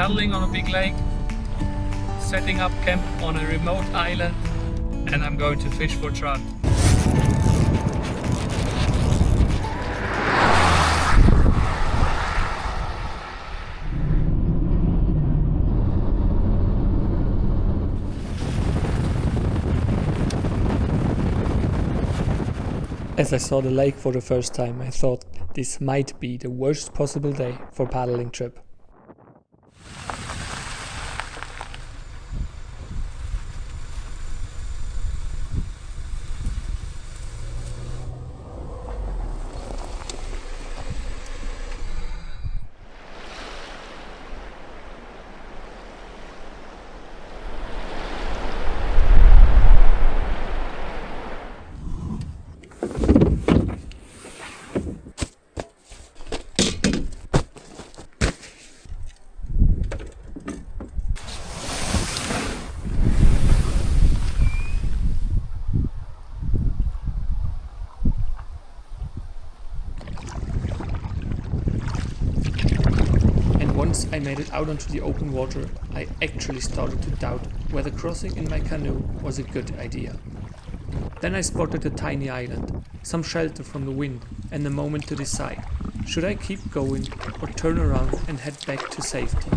paddling on a big lake, setting up camp on a remote island, and I'm going to fish for trout. As I saw the lake for the first time, I thought this might be the worst possible day for paddling trip. Once I made it out onto the open water, I actually started to doubt whether crossing in my canoe was a good idea. Then I spotted a tiny island, some shelter from the wind, and a moment to decide, should I keep going or turn around and head back to safety?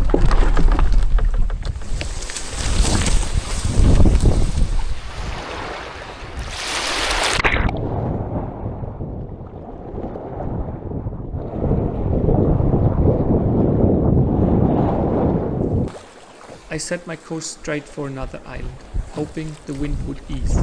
I set my course straight for another island, hoping the wind would ease.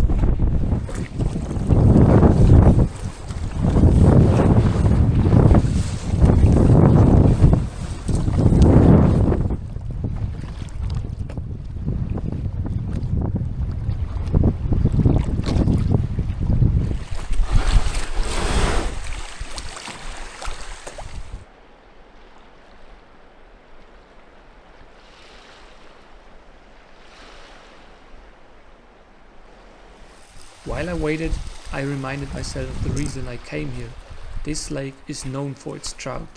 While I waited, I reminded myself of the reason I came here. This lake is known for its trout.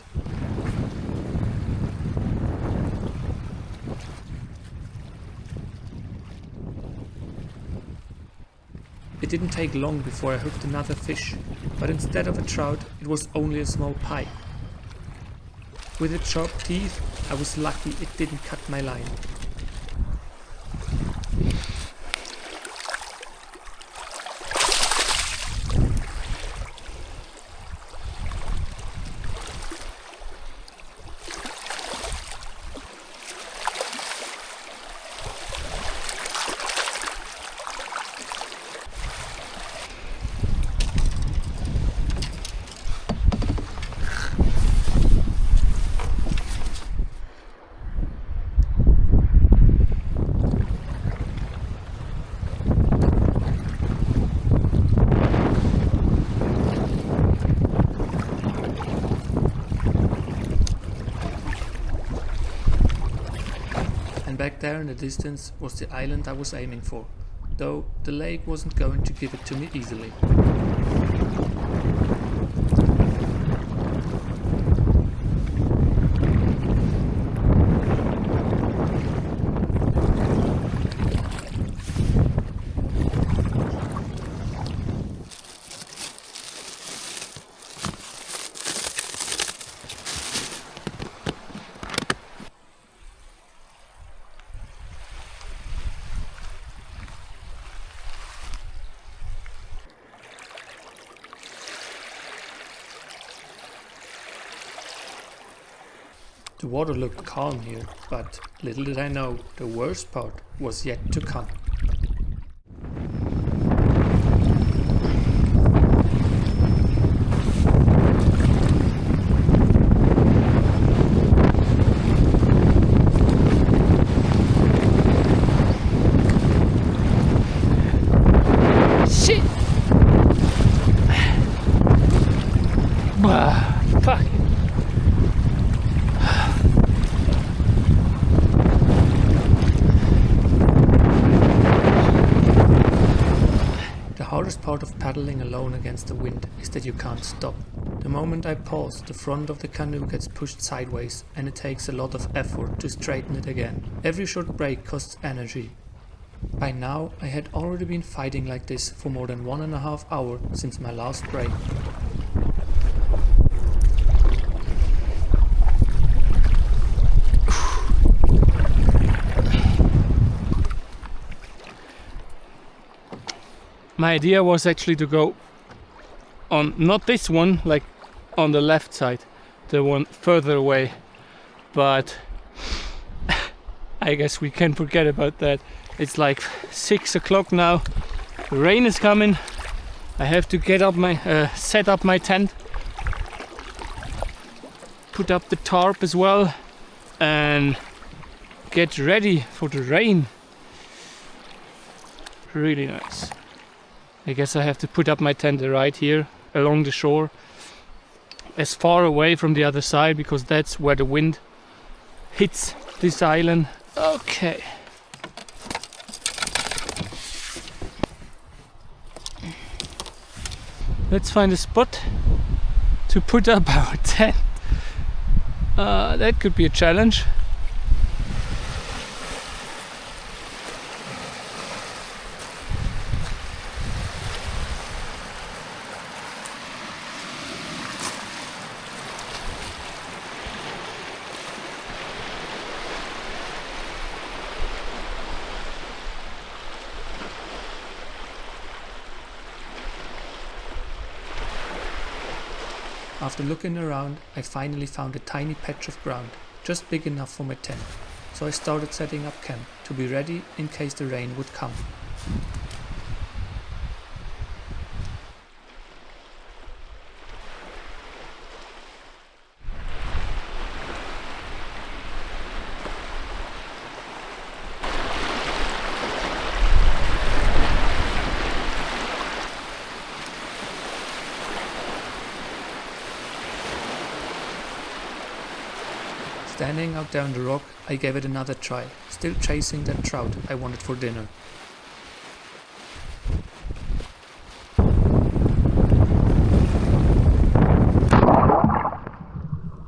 It didn't take long before I hooked another fish, but instead of a trout, it was only a small pike. With its sharp teeth, I was lucky it didn't cut my line. Back there in the distance was the island I was aiming for, though the lake wasn't going to give it to me easily. The water looked calm here, but little did I know, the worst part was yet to come. Shit! Fuck. hardest part of paddling alone against the wind is that you can't stop. The moment I pause, the front of the canoe gets pushed sideways and it takes a lot of effort to straighten it again. Every short break costs energy. By now, I had already been fighting like this for more than 1.5 hours since my last break. My idea was actually to go on, not this one, like on the left side, the one further away, but I guess we can forget about that. It's like 6 o'clock now, the rain is coming, I have to get up my, set up my tent, put up the tarp as well, and get ready for the rain. Really nice. I guess I have to put up my tent right here along the shore, as far away from the other side, because that's where the wind hits this island. Okay. Let's find a spot to put up our tent. That could be a challenge. After looking around, I finally found a tiny patch of ground, just big enough for my tent, so I started setting up camp to be ready in case the rain would come. Standing out there on the rock, I gave it another try, still chasing that trout I wanted for dinner.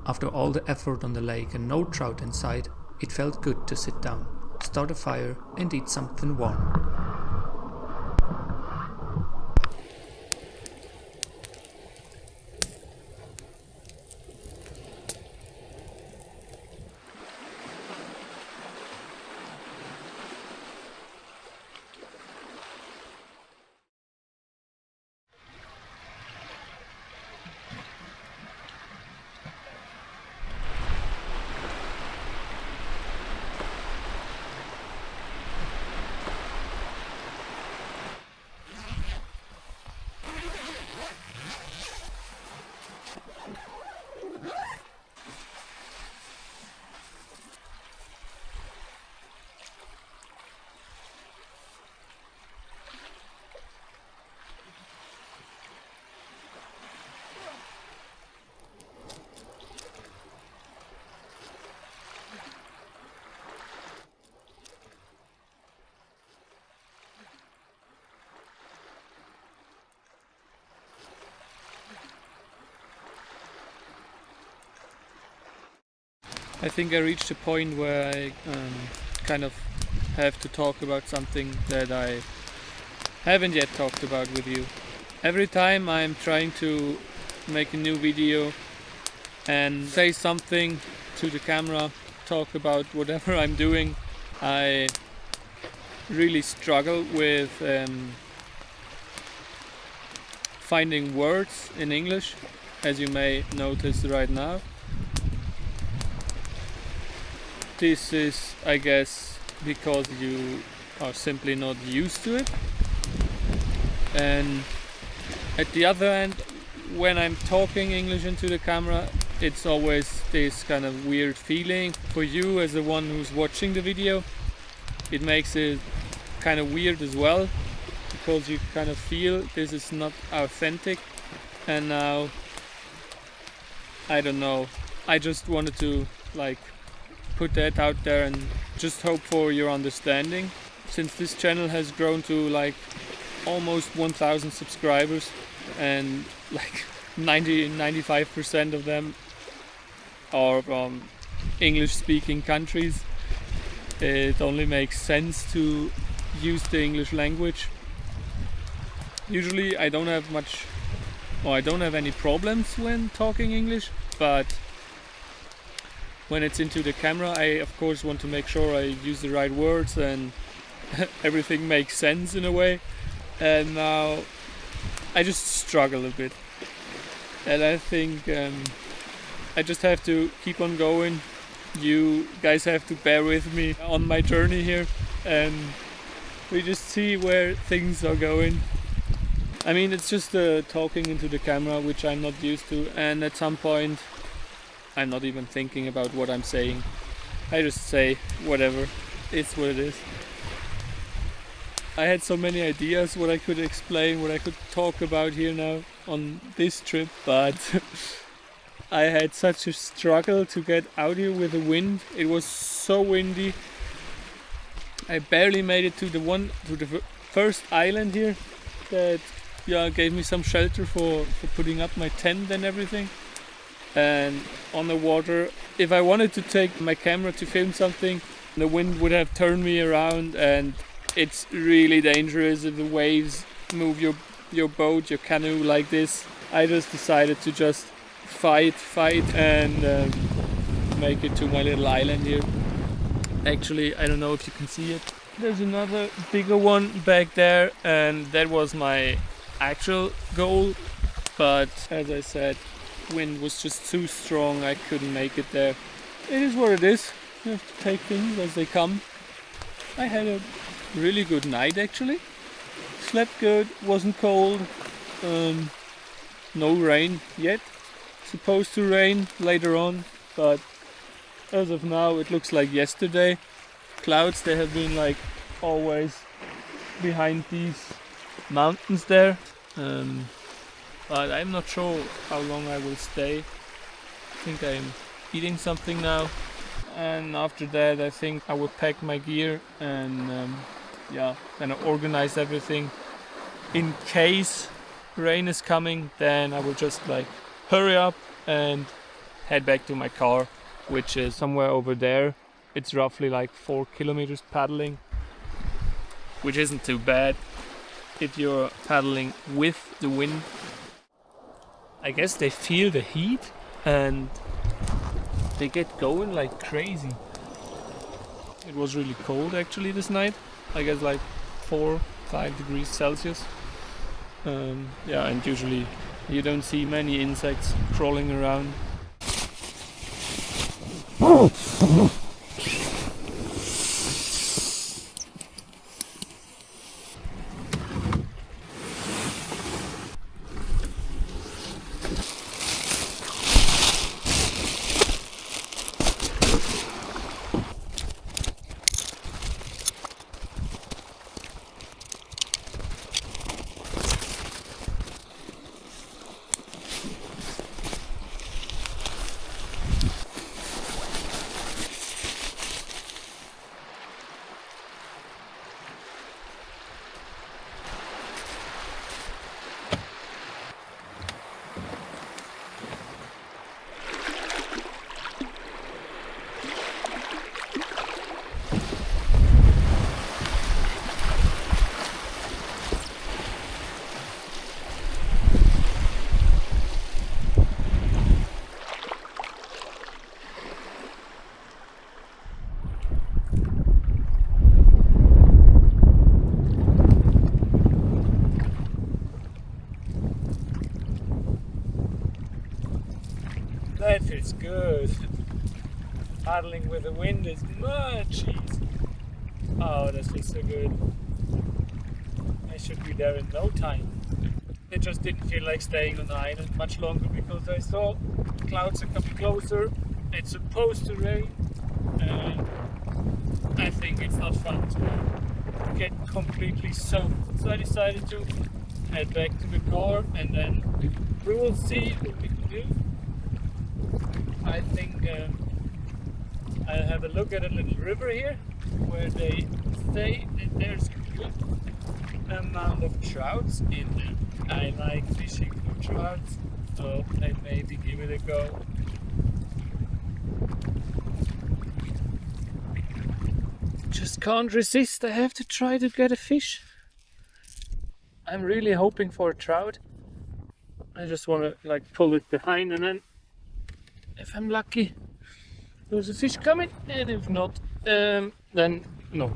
After all the effort on the lake and no trout in sight, it felt good to sit down, start a fire and eat something warm. I think I reached a point where I kind of have to talk about something that I haven't yet talked about with you. Every time I'm trying to make a new video and say something to the camera, talk about whatever I'm doing, I really struggle with finding words in English, as you may notice right now. This is, I guess, because you are simply not used to it. And at the other end, when I'm talking English into the camera, it's always this kind of weird feeling. For you as the one who's watching the video, it makes it kind of weird as well, because you kind of feel this is not authentic. And now, I don't know, I just wanted to put that out there and just hope for your understanding. Since this channel has grown to almost 1,000 subscribers, and like 95% of them are from English-speaking countries. It only makes sense to use the English language. Usually I don't have any problems when talking English, but when it's into the camera, I of course want to make sure I use the right words and everything makes sense in a way. And now I just struggle a bit, and I think I just have to keep on going. You guys have to bear with me on my journey here, and we just see where things are going. I mean, it's just talking into the camera, which I'm not used to, and at some point I'm not even thinking about what I'm saying. I just say whatever, it's what it is. I had so many ideas what I could explain, what I could talk about here now on this trip, but I had such a struggle to get out here with the wind. It was so windy. I barely made it to the first island here that gave me some shelter for putting up my tent and everything. And on the water, if I wanted to take my camera to film something, the wind would have turned me around, and it's really dangerous if the waves move your boat, your canoe like this. I just decided to just fight and make it to my little island here. Actually, I don't know if you can see it. There's another bigger one back there, and that was my actual goal. But as I said, wind was just too strong, I couldn't make it there. It is what it is. You have to take things as they come. I had a really good night actually. Slept good, wasn't cold. No rain yet. Supposed to rain later on, but as of now it looks like yesterday. Clouds, they have been like always behind these mountains there. But I'm not sure how long I will stay. I think I'm eating something now, and after that I think I will pack my gear and then organize everything. In case rain is coming, then I will just like hurry up and head back to my car, which is somewhere over there. It's roughly like 4 kilometers paddling, which isn't too bad if you're paddling with the wind. I guess they feel the heat and they get going like crazy. It was really cold actually this night. I guess like 4-5 degrees Celsius. And usually you don't see many insects crawling around. That feels good. Paddling with the wind is much easier. Oh, that feels so good. I should be there in no time. It just didn't feel like staying on the island much longer because I saw clouds are coming closer. It's supposed to rain, and I think it's not fun to get completely soaked. So I decided to head back to the car, and then we will see what we can do. I think I'll have a look at a little river here where they say that there's a good amount of trouts in there. I like fishing for trouts, so I maybe give it a go. Just can't resist, I have to try to get a fish. I'm really hoping for a trout. I just want to like pull it behind, and then if I'm lucky there's a fish coming, and if not, then no.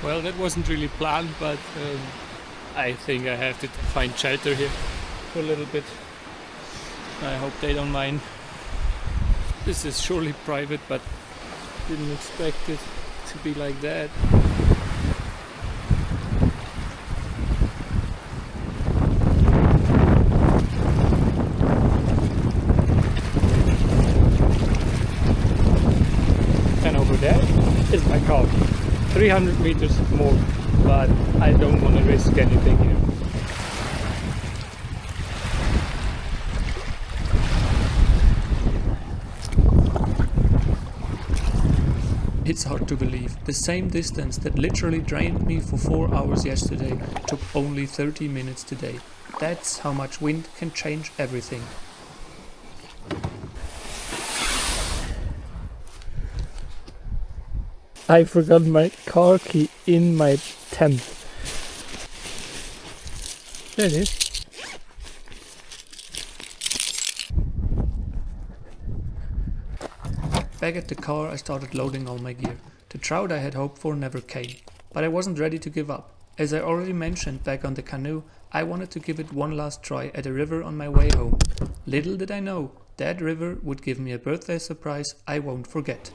Well, that wasn't really planned, but I think I have to find shelter here for a little bit. I hope they don't mind. This is surely private, but didn't expect it to be like that. And over there is my car. 300 meters more, but I don't want to risk anything here. It's hard to believe. The same distance that literally drained me for 4 hours yesterday took only 30 minutes today. That's how much wind can change everything. I forgot my car key in my tent. There it is. Back at the car, I started loading all my gear. The trout I had hoped for never came, but I wasn't ready to give up. As I already mentioned back on the canoe, I wanted to give it one last try at a river on my way home. Little did I know, that river would give me a birthday surprise I won't forget.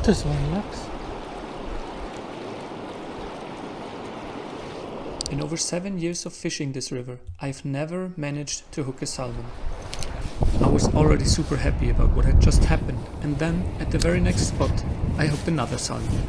This one looks. In over 7 years of fishing this river, I've never managed to hook a salmon. I was already super happy about what had just happened, and then, at the very next spot, I hooked another salmon.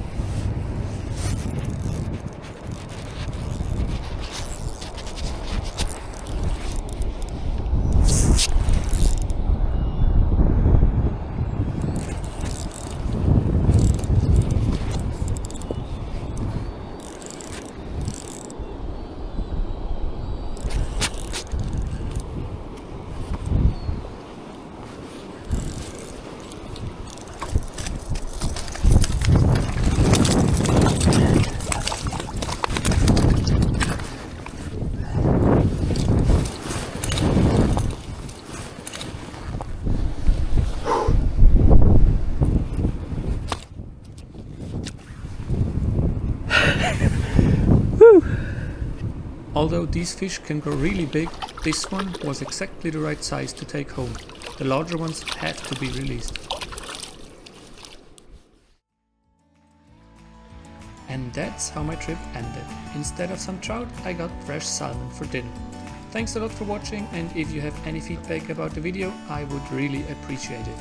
Although these fish can grow really big, this one was exactly the right size to take home. The larger ones have to be released. And that's how my trip ended. Instead of some trout, I got fresh salmon for dinner. Thanks a lot for watching, and if you have any feedback about the video, I would really appreciate it.